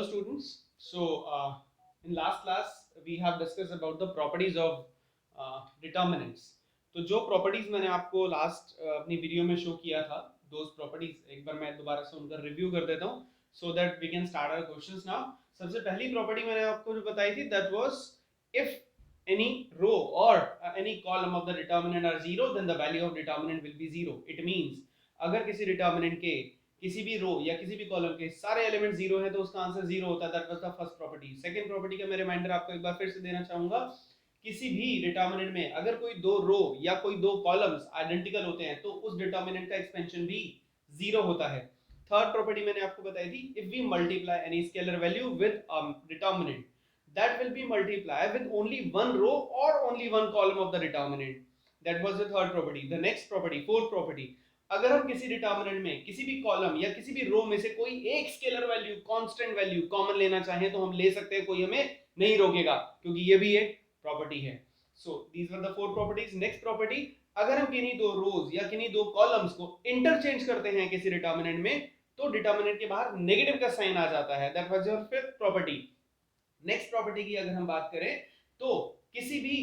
Hello students. In last class we have discussed about the properties of determinants. तो जो properties मैंने आपको last अपनी वीडियो में शो किया था, दोज प्रॉपर्टीज एक बार मैं दोबारा से उनका रिव्यू कर देता हूँ so that we can start our questions now. सबसे पहली प्रॉपर्टी मैंने आपको जो बताई थी that was if any row or any column of the determinant are zero then the value of determinant will be zero. It means अगर किसी determinant के किसी भी रो या किसी भी कॉलम के सारे एलिमेंट जीरो हैं तो उसका आंसर जीरो होता है. That was the first property. Second property का मैं रिमाइंडर आपको एक बार फिर से देना चाहूंगा. किसी भी डिटर्मिनेंट में अगर कोई दो रो या कोई दो कॉलम्स आइडेंटिकल होते हैं तो उस डिटर्मिनेंट का एक्सपेंशन भी जीरो होता है. थर्ड प्रॉपर्टी मैंने आपको बताई थी if we multiply any scalar value with determinant that will be multiplied with only one row or only one column of the determinant. That was the third property. The next property, fourth property, अगर हम किसी determinant में किसी भी column या किसी भी रो में से कोई एक scalar value constant value common लेना चाहें तो हम ले सकते हैं, कोई हमें नहीं रोकेगा क्योंकि ये भी एक प्रॉपर्टी है. So these were the four properties. Next property, अगर हम किन्हीं दो रोज या किन्हीं दो कॉलम्स को इंटरचेंज करते हैं किसी डिटर्मिनेंट में तो डिटर्मिनेंट के बाहर नेगेटिव का साइन आ जाता है. That was your fifth property. Next property की अगर हम बात करें तो किसी भी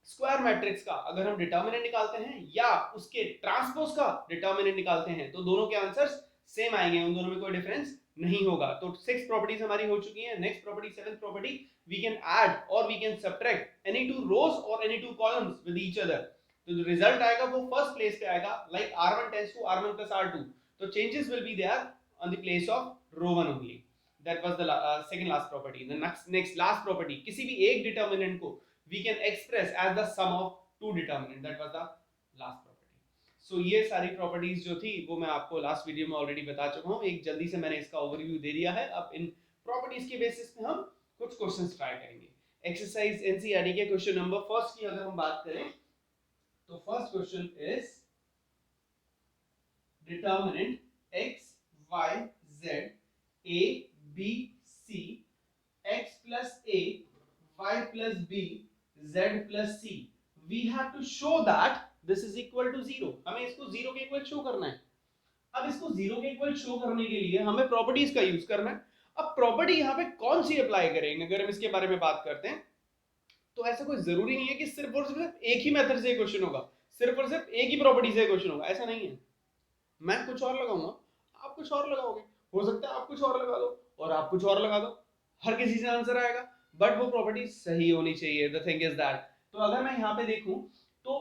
स्क्वायर मैट्रिक्स का अगर हम डिटर्मिनेंट निकालते हैं या उसके ट्रांसपोज का डिटर्मिनेंट निकालते हैं तो दोनों के आंसर्स सेम आएंगे, उन दोनों में कोई डिफरेंस नहीं होगा. तो सिक्स प्रॉपर्टीज हमारी हो चुकी हैं. Next property, seventh property, we can add और we can subtract any two rows और any two columns with each other. तो जो रिजल्ट आएगा वो फर्स्ट प्लेस पे आएगा, like r1 tends to r1 plus r2. तो changes will be there on the place of row 1 only. That was the second last property. The next last property, किसी भी एक determinant को we can express as the sum of two determinant. That was the last property. So ये सारी properties जो थी वो मैं आपको last video में already बता चुका हूँ. एक जल्दी से मैंने इसका overview दे दिया है. अब इन properties के basis पे हम कुछ questions try करेंगे. Exercise NCERT के question number first की अगर हम बात करें तो first question is determinant x, y, z, a, b, c, x plus a, y plus b, z plus c. We have to show that this is equal to zero. हमें इसको zero के equal show करना है. अब इसको zero के equal show करने के लिए हमें प्रॉपर्टीज का यूज करना है. अब प्रॉपर्टी यहाँ पे कौन सी अप्लाई करेंगे अगर हम इसके बारे में बात करते हैं तो ऐसा कोई जरूरी नहीं है कि सिर्फ और सिर्फ एक ही मेथड से क्वेश्चन होगा, सिर्फ और सिर्फ एक ही प्रॉपर्टी से क्वेश्चन होगा, ऐसा नहीं है. मैं कुछ और लगाऊंगा, आप कुछ और लगाओगे, हो सकता है आप कुछ और लगा दो और आप कुछ और लगा दो, हर किसी से आंसर आएगा बट वो प्रॉपर्टी सही होनी चाहिए. The thing is that. तो अगर मैं यहाँ पे देखूं तो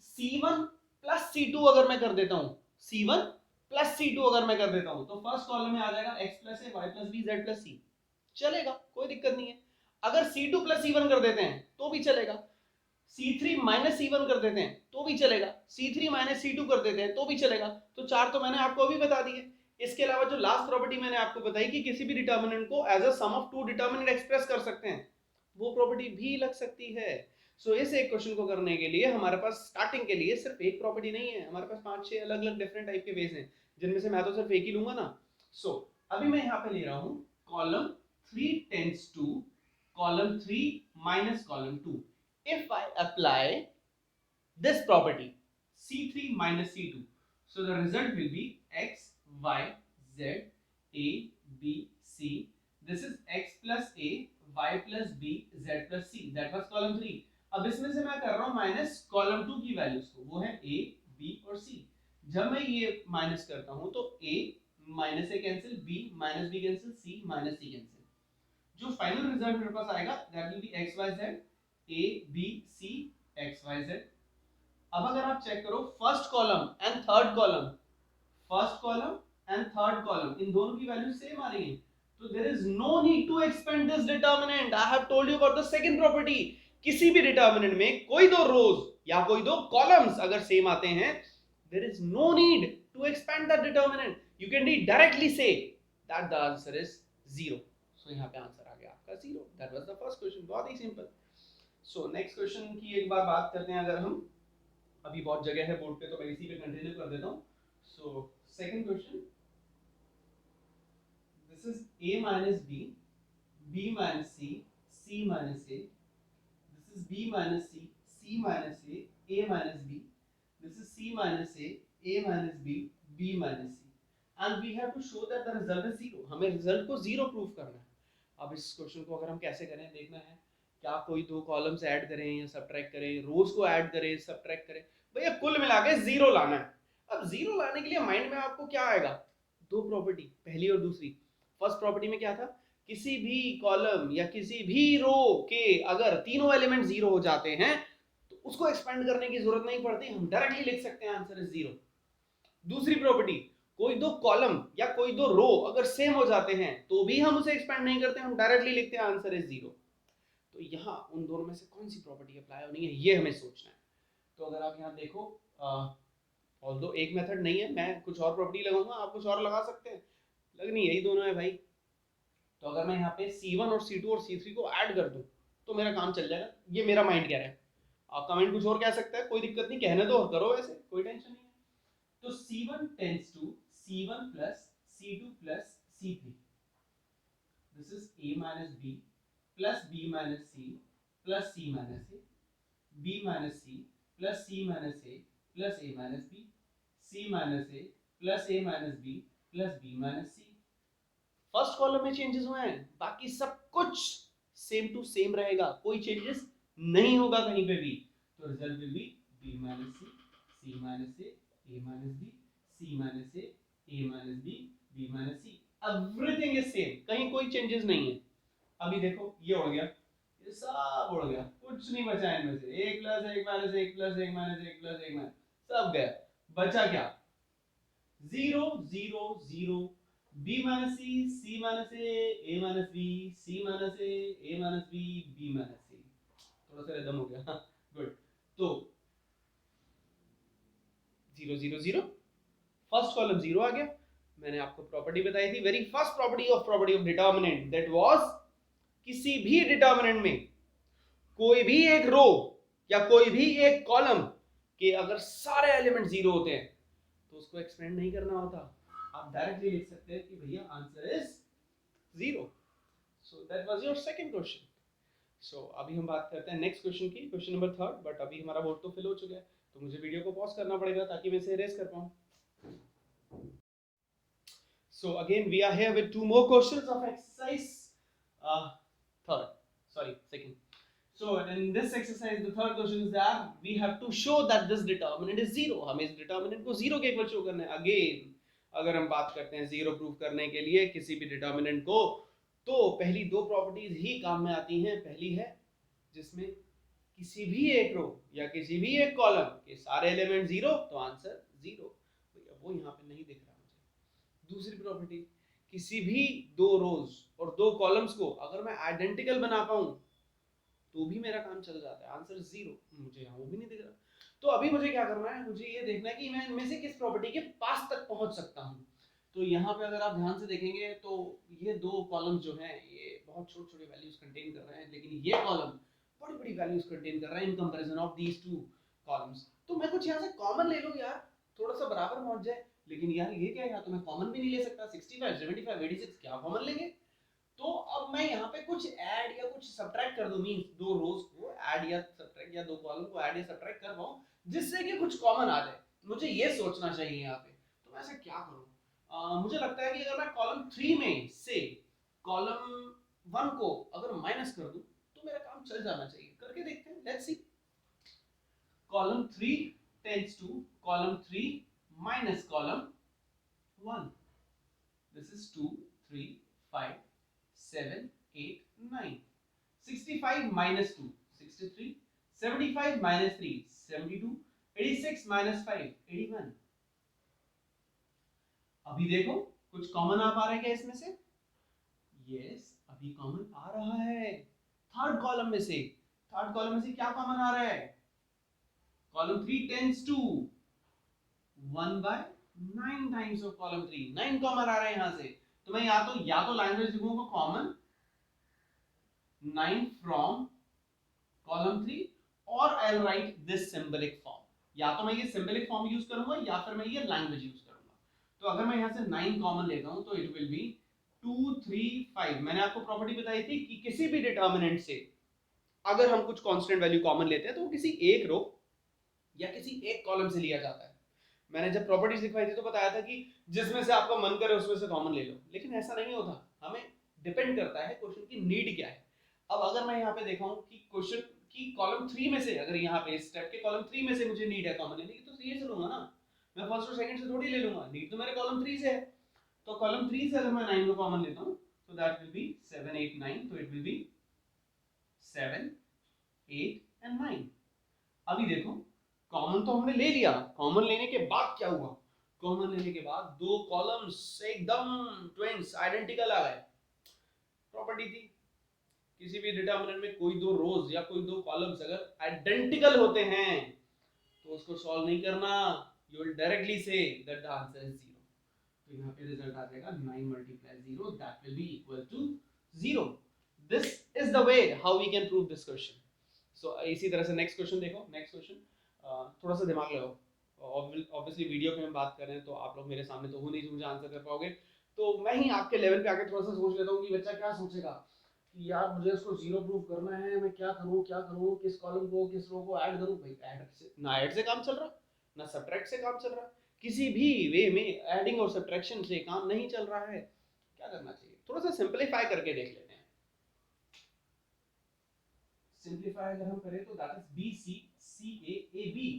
C1 प्लस C2 अगर मैं कर देता हूं, C1 प्लस C2 अगर मैं कर देता हूं तो फर्स्ट कॉलम में आ जाएगा x plus a, y plus b, z plus c. चलेगा, कोई दिक्कत नहीं है. अगर C2 प्लस C1 कर देते हैं तो भी चलेगा. C3 माइनस C1 कर देते हैं तो भी चलेगा. C3 माइनस C2 कर देते हैं तो भी चलेगा. तो चार तो मैंने आपको अभी बता दिए. इसके अलावा जो लास्ट प्रॉपर्टी मैंने आपको बताई कि किसी भी डिटर्मिनेंट को as a sum of two determinant express कर सकते हैं, वो प्रॉपर्टी भी लग सकती है. सो इस एक क्वेश्चन को करने के लिए हमारे पास स्टार्टिंग के लिए सिर्फ एक प्रॉपर्टी नहीं है, हमारे पास 5-6 अलग अलग डिफरेंट टाइप के वेज हैं जिनमें से मैं तो सिर्फ एक ही लूंगा ना. सो अभी मैं यहाँ पे ले रहा हूँ column 3 tends to column 3 minus column 2. If I apply this property C3 minus C2, so the result will be x, y, z, a, b, c. This is x plus a, y plus b, z plus c. That was column 3. अब इसमें से मैं कर रहा हूँ minus column 2 की values को, वो है a, b और c. जब मैं ये माइनस करता हूँ तो a minus a cancel, b minus b cancel, c minus c cancel. जो फाइनल रिजल्ट मेरे पास आएगा that will B x, y, z, a, b, c, x, y, z. अब अगर आप चेक करो first column and third column, first column and third column इन दोनों की वैल्यू सेम आ रही है. तो there is no need to expand this determinant. I have told you about the second property. किसी भी डिटर्मिनेंट में कोई दो रोज या कोई दो कॉलम्स अगर सेम आते हैं there is no need to expand that determinant. You can directly से that the answer is zero. So यहाँ पे आंसर आ गया आपका zero. That was the first question. बहुत ही सिंपल. सो नेक्स्ट क्वेश्चन की एक बार बात करते हैं. अगर हम अभी बहुत जगह है बोर्ड पे तो मैं इसी पे कंटिन्यू कर देता हूँ. So second question, this is a minus b, b minus c, c minus a. This is b minus c, c minus a minus b. This is c minus a minus b, b minus c. And we have to show that the result is zero. हमें result को zero proof करना है. अब इस question को अगर हम कैसे करें देखना है, क्या कोई दो कॉलम्स ऐड करें या सब्ट्रैक्ट करें, रोज को ऐड करें सब्ट्रैक्ट करें, भैया कुल मिला के जीरो लाना है। अब जीरो लाने के लिए माइंड में आपको क्या आएगा, दो प्रॉपर्टी, पहली और दूसरी। फर्स्ट प्रॉपर्टी में क्या था, किसी भी कॉलम या किसी भी रो के अगर तीनों एलिमेंट जीरो हो जाते हैं तो उसको एक्सपेंड करने की जरूरत नहीं पड़ती, हम डायरेक्टली लिख सकते हैं आंसर इज जीरो। दूसरी प्रॉपर्टी, कोई दो कॉलम या कोई दो रो अगर सेम हो जाते हैं तो भी हम उसे एक्सपेंड नहीं करते, हम डायरेक्टली लिखते हैं आंसर इज जीरो। तो यहाँ उन दोनों में से कौन सी प्रॉपर्टी अप्लाई होनी है ये हमें सोचना है। तो अगर आप यहाँ देखो, ऑल्दो एक मेथड नहीं है, मैं कुछ और प्रॉपर्टी लगाऊंगा, आप कुछ और लगा सकते हैं, लगनी यही दोनों है भाई। तो अगर मैं यहाँ पे C1 और C2 और C3 को ऐड कर दूं तो मेरा काम चल जाएगा, ये मेरा माइंड कह रहा है। आप कमेंट कुछ और कह सकते हैं, कोई दिक्कत नहीं, कहने दो, करो वैसे, कोई टेंशन नहीं है। तो C1 tends to C1 plus C2 plus C3, this is A minus B plus B minus C plus C minus A, B minus C plus C minus A plus A minus B, C minus A plus A minus B plus B minus C। First column में changes हुए हैं, बाकी सब कुछ same to same रहेगा, कोई changes नहीं होगा कहीं पे भी। तो result will be B minus C, C minus A, A minus B, C minus A, A minus B, B minus C, everything is same, कहीं कोई चेंजेस नहीं है। अभी देखो ये उड़ गया, ये सब उड़ गया, कुछ नहीं बचा इनमें से, एक प्लस एक माइनस एक प्लस एक माइनस एक प्लस एक माइनस सब गया, बचा क्या, zero zero zero, B minus C, C minus A minus B, C minus A minus B, B minus C। थोड़ा सा रिदम हो गया, गुड। तो zero zero zero, first column zero आ गया। मैंने आपको प्रॉपर्टी बताई थी, very first property of determinant, that was किसी भी डिटर्मिनेंट में कोई भी एक रो या कोई भी एक कॉलम के अगर सारे एलिमेंट जीरो होते हैं तो उसको एक्सपेंड नहीं करना होता, आप डायरेक्टली लिख सकते हैं कि भैया answer is zero. So that was your second question. So अभी हम बात करते हैं नेक्स्ट क्वेश्चन की, क्वेश्चन नंबर थर्ड, बट अभी हमारा बोर्ड तो फिल हो चुका है तो मुझे वीडियो को पॉज करना पड़ेगा ताकि मैं इसे इरेज कर पाऊं। So again we are here with two more questions of exercise second. So in this exercise the third question is that we have to show that this determinant is zero, हमें इस determinant को zero के equal show करना है। Again अगर हम बात करते हैं जीरो प्रूफ करने के लिए किसी भी determinant को, तो पहली दो प्रॉपर्टीज ही काम में आती हैं। पहली है जिसमें किसी भी एक रो या किसी भी एक कॉलम के सारे एलिमेंट जीरो तो आंसर जीरो, वो यहाँ पे नहीं दिख रहा मुझे। दूसरी प्रॉपर्टी, किसी भी दो रोज और दो कॉलम्स को अगर मैं आइडेंटिकल बना पाऊं तो भी मेरा काम चल जाता है, आंसर जीरो, मुझे यहाँ वो भी नहीं दिख रहा। तो अभी मुझे क्या करना है, मुझे ये देखना है कि मैं इनमें से किस प्रॉपर्टी के पास तक पहुंच सकता हूँ। तो यहाँ पे अगर आप ध्यान से देखेंगे तो ये दो कॉलम्स जो हैं ये बहुत छोटे छोटे वैल्यूज कंटेन कर रहे हैं, लेकिन ये कॉलम बड़ी बड़ी वैल्यूज कंटेन कर रहा है in comparison of these two columns. तो मैं कुछ यहाँ से कॉमन ले लूँ यार, थोड़ा सा बराबर पहुंच जाए, लेकिन यार ये क्या है, यहाँ तो मैं कॉमन भी नहीं ले सकता, 65 75 86 क्या कॉमन लेंगे। तो अब मैं यहाँ पे कुछ ऐड या कुछ सब्ट्रैक्ट कर दूं, मींस दो रोज को ऐड या सब्ट्रैक्ट या दो कॉलम को ऐड या सब्ट्रैक्ट कर पाऊं जिससे कि कुछ कॉमन आ जाए, मुझे ये सोचना चाहिए यहाँ पे। तो मैं ऐसा क्या करूँ, मुझे लगता है कि अगर मैं कॉलम 3 में से कॉलम 1 को अगर माइनस कर दूं तो मेरा काम चल जाना चाहिए, करके देखते हैं, let's see. Column 3 tends to column 3 minus column 1, this is 2 3 5 7 8 9, 65 minus 2 63, 75 minus 3 72, 86 minus 5 81। अभी देखो कुछ कॉमन आ पा रहा है क्या इसमें से, यस अभी कॉमन आ रहा है थर्ड कॉलम में से। थर्ड कॉलम में से क्या कॉमन आ रहा है, column 3 tends to 1 by 9 times of column 3, 9 common आ रहा है यहां से। तो मैं या तो लैंग्वेज लिखूंगा कॉमन 9 from column 3 और I will write this symbolic form, या तो मैं ये सिंबलिक फॉर्म यूज करूंगा या फिर मैं ये लैंग्वेज यूज करूंगा। तो अगर मैं यहां से 9 कॉमन लेता हूं तो इट विल बी 2 3 5। मैंने आपको प्रॉपर्टी बताई थी कि किसी भी डिटर्मिनेंट से अगर हम कुछ कांस्टेंट वैल्यू कॉमन लेते हैं तो वो किसी एक रो या किसी एक कॉलम से लिया जाता है। मैंने जब प्रॉपर्टीज लिखवाई थी तो बताया था कि जिसमें से आपका मन करे उसमें से कॉमन ले लो, लेकिन ऐसा नहीं होता, हमें डिपेंड करता है क्वेश्चन की नीड क्या है। अब अगर मैं यहाँ पे देखा हूँ कि क्वेश्चन की कॉलम 3 में से, अगर यहाँ पे इस स्टेप के कॉलम 3 में से मुझे नीड है कॉमन लेने की, तो ये से लूंगा ना, मैं फर्स्ट और सेकंड से थोड़ी ले लूंगा, नीड तो मेरे कॉलम 3 से है। तो कॉलम 3 से अगर मैं 9 को कॉमन लेता हूँ तो दैट विल बी 7 8 9, तो इट विल बी 7 8 एंड 9। अभी देखो कॉमन तो हमने ले लिया, कॉमन लेने के बाद क्या हुआ, कॉमन लेने के बाद दो कॉलम्स एकदम ट्विंस आइडेंटिकल आ गए। प्रॉपर्टी थी किसी भी डिटरमिनेंट में कोई दो रोज या कोई दो कॉलम्स अगर आइडेंटिकल होते हैं तो उसको सॉल्व नहीं करना, यू विल डायरेक्टली से दैट द आंसर इज 0। तो यहाँ पे रिजल्ट आ जाएगा 9 multiply 0 that will be equal to 0। This is the way how we can prove this question. So इसी तरह से नेक्स्ट क्वेश्चन देखो। नेक्स्ट क्वेश्चन थोड़ा सा दिमाग लगाओ, ऑब्वियसली वीडियो पे हम बात कर रहे हैं तो आप लोग मेरे सामने तो हो नहीं, मुझे आंसर कर पाओगे, तो मैं ही आपके लेवल पे आके थोड़ा सा सोच लेता हूँ कि बच्चा क्या सोचेगा कि यार मुझे इसको 0 प्रूव करना है, मैं क्या करूँ, किस कॉलम को किस रो को ऐड करूँ। भाई ऐड से ना, ऐड से काम चल रहा ना सब्ट्रैक्ट से काम चल रहा, किसी भी वे में एडिंग और सब्ट्रैक्शन से काम नहीं चल रहा है। क्या करना चाहिए, थोड़ा सा सिंपलीफाई करके देख लेते हैं। सिंपलीफाई अगर हम करें तो that is B C C A B,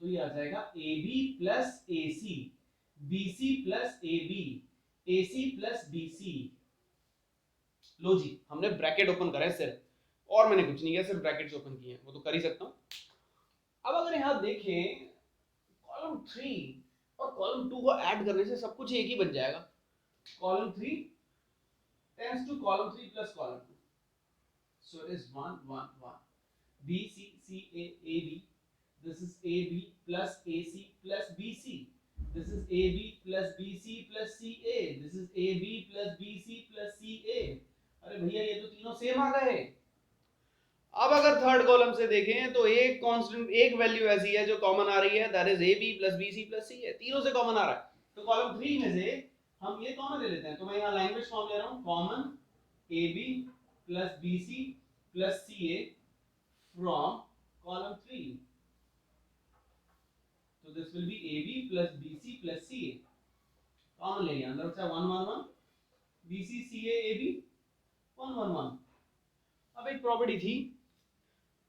तो ये आ जाएगा A B plus A C, B C plus A B, A C plus B C. लो जी, हमने ब्रैकेट ओपन करा है सिर्फ, और मैंने कुछ नहीं किया, सिर्फ ब्रैकेट्स ओपन किए हैं, वो तो कर ही सकता हूँ। अब अगर यहाँ देखें कॉलम 3 और कॉलम 2 को ऐड करने से सब कुछ एक ही बन जाएगा। Column 3 tends to column 3 plus column 2, so it is 1 1 1, b c c a a b, this is a b plus a c plus b c, this is a b plus b c plus c a, this is a b plus b c plus c a। अरे भैया ये तो तीनों same आ गए। अब अगर third column से देखें तो एक कांस्टेंट, एक वैल्यू ऐसी है जो कॉमन आ रही है, that is A B plus B C plus C है, तीनों से कॉमन आ रहा है। तो कॉलम 3 में से हम ये कॉमन ले लेते हैं, तो मैं यहाँ लैंग्वेज फॉर्म ले रहा हूँ, common A B plus B C plus C A from column 3, तो this will be A B plus B C plus C A, common ले लिया, अंदर बचा 1 1 1, B C C A B 1 1 1। अब एक प्रॉपर्टी थी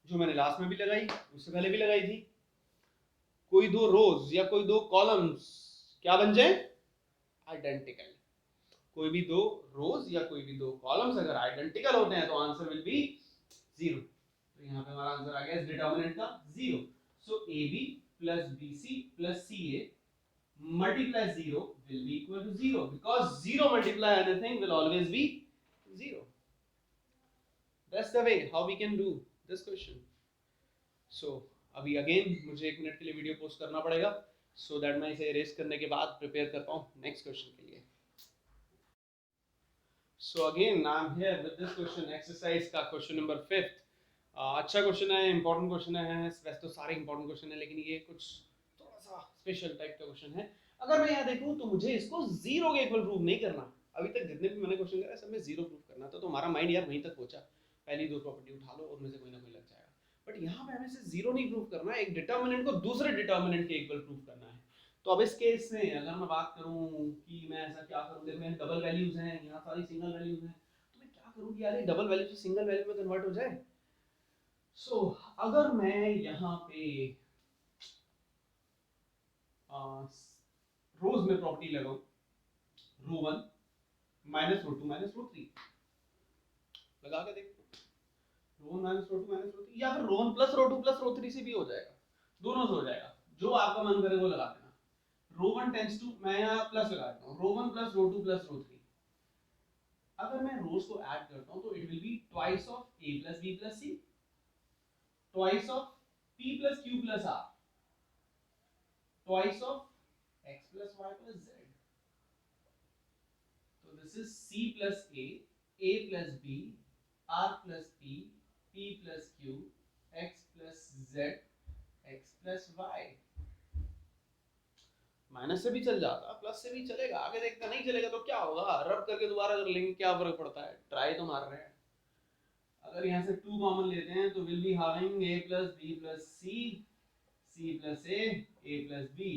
जो मैंने लास्ट में भी लगाई, उससे पहले भी लगाई थी, कोई दो रोज या कोई दो कॉलम्स क्या बन जाए, आइडेंटिकल। कोई भी दो रोज या कोई भी दो कॉलम्स अगर आइडेंटिकल होते हैं तो आंसर विल बी 0। तो यहाँ पे हमारा आंसर आ गया इस डिटरमिनेंट का 0। So A B plus B C plus C A multiply 0 will be equal to 0, because 0 multiply anything will always be 0. That's the way how we can do this question. So अभी again मुझे 1 minute के लिए video post करना पड़ेगा, so that मैं इसे erase करने के बाद प्रिपेयर कर पाऊँ नेक्स्ट क्वेश्चन के लिए। So again I am here with this question, exercise का क्वेश्चन नंबर 5। अच्छा क्वेश्चन है, इंपॉर्टेंट क्वेश्चन है, वैसे तो सारे इंपॉर्टेंट क्वेश्चन है लेकिन ये कुछ थोड़ा सा स्पेशल टाइप का क्वेश्चन है। अगर मैं यहाँ देखूँ तो मुझे इसको 0 के इक्वल प्रूव नहीं करना, अभी तक जितने भी मैंने क्वेश्चन करा सब में 0 प्रूव करना था, तो हमारा माइंड यार वहीं तक पहुंचा, पहली दो प्रॉपर्टी उठा लो और में से कोई ना कोई लग जाएगा। बट यहाँ पे हमें से 0 नहीं प्रूव करना है, एक डिटरमिनेंट को दूसरे डिटरमिनेंट के इक्वल प्रूव करना है। तो अब इस केस में अगर मैं बात करूं कि मैं ऐसा क्या करूं, देखो मेरे डबल वैल्यूज हैं, यहाँ सारी सिंगल वैल्यूज हैं, तो मैं क्या करूं कि यार ये डबल वैल्यू से सिंगल वैल्यू में कन्वर्ट हो जाए। सो अगर मैं यहाँ पे रोज में प्रॉपर्टी लगाऊं, रो 1 माइनस रो 2 माइनस रो 3, लगा के देखो, रो 1 माइनस रो 2 माइनस रो 3, या फिर रो 1 प्लस रो 2 प्लस रो 3 से भी हो जाएगा, दोनों से हो जाएगा, जो आपका मन करे वो लगा देना। रो 1 टेंड्स टू, मैं यहाँ प्लस लगा देता हूँ, रो 1 प्लस रो 2 प्लस रो 3। अगर मैं रोज को ऐड करता हूँ तो it will be twice of A plus B plus C, twice of P plus Q plus R, twice of X plus Y plus Z. तो this is C plus A plus B, R plus P plus Q, X plus Z, X plus Y. Minus से भी चल जाता, plus से भी चलेगा, आगे देखते नहीं चलेगा तो क्या होगा, रब करके दोबारा कर लेंगे, क्या फर्क पड़ता है, ट्राई तो मार रहे हैं। अगर यहाँ से 2 कॉमन लेते हैं तो will be having a plus B plus C, C plus A plus B,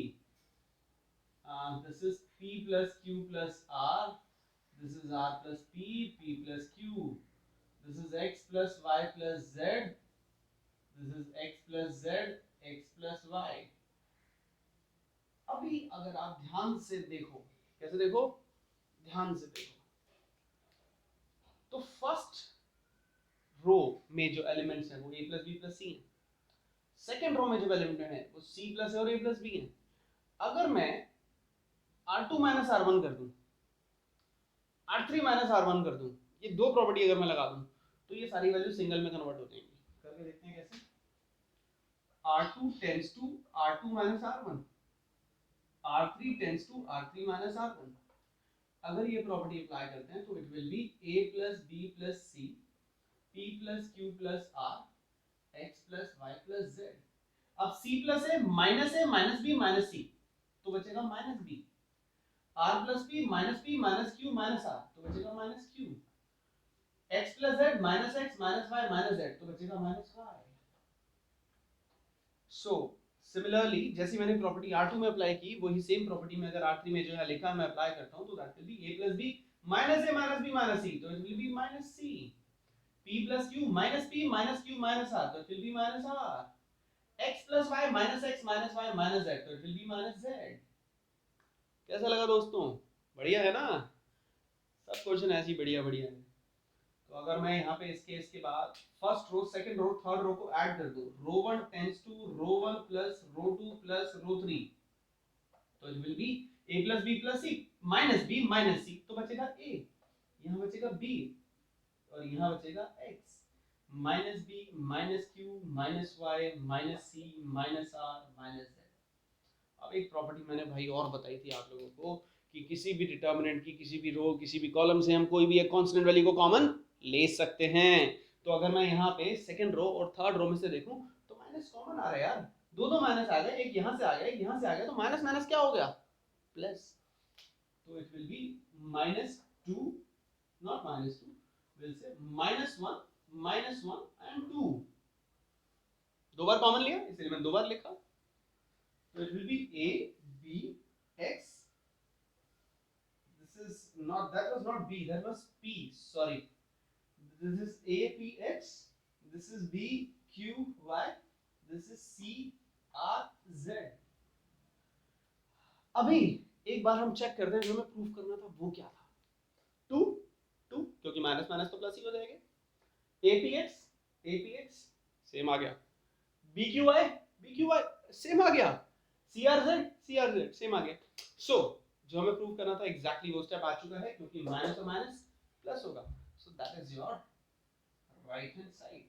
this is p plus q plus r, this is r plus p plus q, this is x plus y plus z, this is x plus z, x plus y. अभी अगर आप ध्यान से देखो, कैसे देखो, ध्यान से देखो, तो फर्स्ट रो में जो एलिमेंट्स हैं वो a plus B plus C है, सेकेंड रो में जो एलिमेंट है वो c प्लस है और a प्लस बी है. अगर मैं r2 माइनस r1 कर दूं, r3 माइनस r1 कर दूं, ये दो प्रॉपर्टी अगर मैं लगा दूं तो ये सारी वैल्यू सिंगल में कन्वर्ट हो जाएंगी. करके देखते हैं कैसे. r2 tends to r2 minus r1, r3 tends to r3 minus r1. अगर ये प्रॉपर्टी अप्लाई करते हैं तो it will be a plus b plus c, p plus q plus r, x plus y plus z. अब c plus है minus b minus c, तो बचेगा minus b. r plus p minus q minus r, तो बचेगा minus q. x plus z minus x minus y minus z, तो बचेगा minus y. So similarly जैसे मैंने प्रॉपर्टी r2 में अप्लाई की, वही सेम प्रॉपर्टी में अगर r3 में जो है लिखा मैं अप्लाई करता हूं, तो that will be a plus b minus a minus b minus c, तो it will B minus c. p plus q minus q minus r, तो it will B minus r. x plus y minus x minus y minus z, तो it will B minus z. कैसा लगा दोस्तों? बढ़िया है ना? सब question ऐसी बढ़िया बढ़िया है. तो अगर मैं यहाँ पे इसके इसके बाद first row, second row, third row को ऐड कर दूं, row 1 tends to row 1 plus row 2 plus row 3, तो it will be a plus b plus c minus b minus c, तो बचेगा a, यहाँ बचेगा b और यहाँ बचेगा x, minus b minus q minus y minus c minus r minus z. अब एक प्रॉपर्टी मैंने भाई और बताई थी आप लोगों को कि किसी भी डिटर्मिनेंट की, किसी भी रो, किसी भी कॉलम से हम कोई भी एक कांस्टेंट वैल्यू को कॉमन ले सकते हैं. तो अगर मैं यहाँ पे सेकंड रो और थर्ड रो में से देखूं तो माइनस कॉमन आ रहा है यार, दो माइनस आ गए, एक यहाँ से आ गया, एक यहाँ से आ गया, तो माइनस माइनस क्या हो गया? प्लस. तो it will B minus 2, not minus 2, will say minus 1 and 2. दो बार कॉमन लिया इसलिए मैंने दो बार लिखा. So it will be a b x. This is not, that was not b, that was p, sorry. This is a p x, this is b q y, this is c r z. अभी एक बार हम check करते हैं जो हमें proof करना था वो क्या था. 2 क्योंकि माइनस माइनस तो प्लस ही हो जाएगा. a p x सेम आ गया, b q y सेम आ गया, CRZ सेम आ गया. सो जो हमें प्रूव करना था एग्जैक्टली वो स्टेप आ चुका है, क्योंकि माइनस और माइनस प्लस होगा. So that is your right hand side.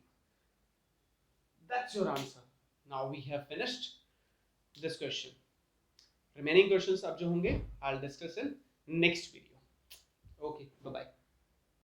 That's your answer. Now we have finished this question. Remaining questions अब जो होंगे I will discuss in next video. Okay, bye bye.